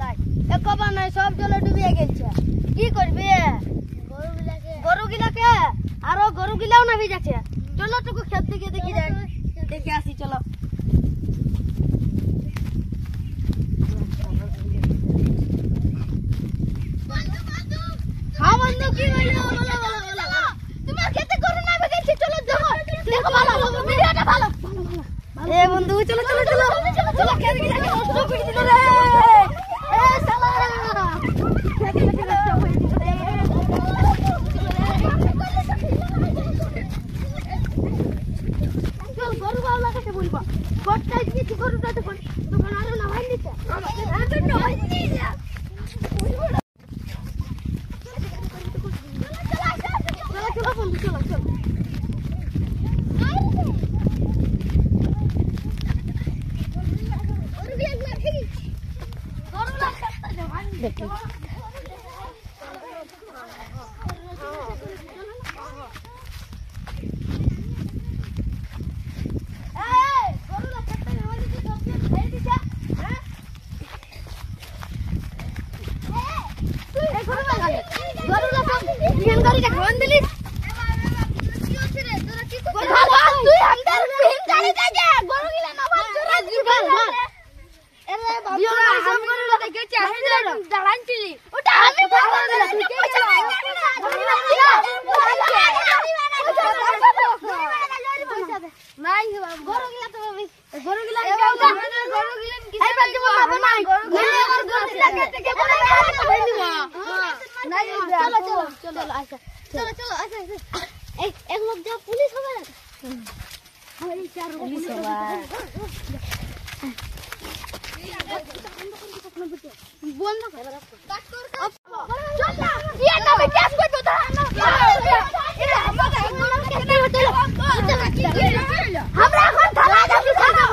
তাই একবার নাই সব জলে ডুবিয়ে গেছে কি করবে গরুগুলাকে আরো গরুগুলাও না ভিজেছে চলো টুকু ক্ষেত থেকে দেখি যাই দেখে আসি চলো হ্যাঁ বন্ধু কি হইলো বলো তোমার ক্ষেতে গরু না ভিজেছে চলো দেখো দেখো ভালো ভিডিওটা ভালো এ বন্ধু চলো চলো চলো চলো ক্ষেত থেকে নষ্ট করে দিল রে এ শালা গরু বাউলা কাছে বলবা গড়টাই দিয়েছি গরুটা তো তখন আরো না হয় নিতে আমাদের না হয় নিতে চলো বন্ধু চলো চলো দেখি एक लोग जब पुलिस होगा ना हमारी चार पुलिस होगा बोल ना चल ना ये ना मैं क्या कोई बता हमरा এখন থানা যাবি থানা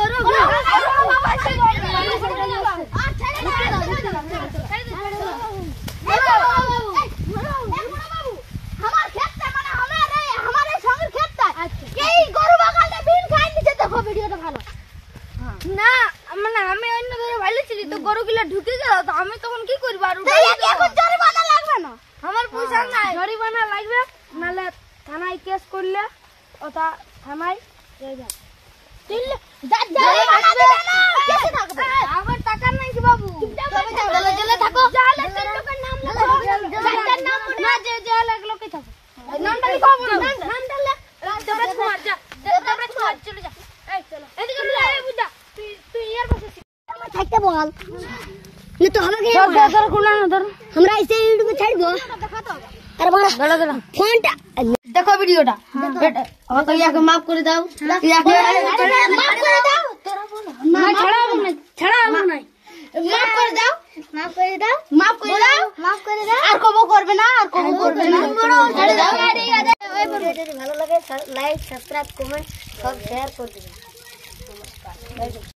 না মানে আমি অন্য ধরে ভাইলেছিলি তো গরুগুলা ঢুকে গেল তো আমি তখন কি করব আর এখন জরিমানা লাগবে না আমার পয়সা নাই জরিমানা লাগবে নালে থানায় কেস করলে ওটা থানায় যাবে জরিমানা দিবে না কেসে থাকবে আমার টাকা নাই কি বাবু চলে চলে থাকো জালে তোর লোকের নাম লেখো যার নাম না যে যে লোকে থাকো নামটা লিখাবো না নামটা লে তোমরা কুমার যা তোমরা কুমার চলে যা এই চলো এদিকে এই বুঝা তুই ইয়ার পাশে থাকতে বল না তো আমাকে ধর কোনা না ধর আমরা ऐसे यूट्यूब पे ছাড়বো আরে বড় গলা গলা ফোনটা দেখো ভিডিওটা আমার তো ইয়াকে maaf করে দাও ইয়াকে maaf করে দাও তোরা বল না ছাড়াবো না ছাড়াবো না maaf করে দাও maaf করে দাও maaf করে দাও maaf করে দাও আর কবো করবে না আর কবো করবে না ছেড়ে দাও ঠিক আছে ওই ভিডিওটা যদি ভালো লাগে লাইক সাবস্ক্রাইব কমেন্ট সব শেয়ার করে দিবেন নমস্কার।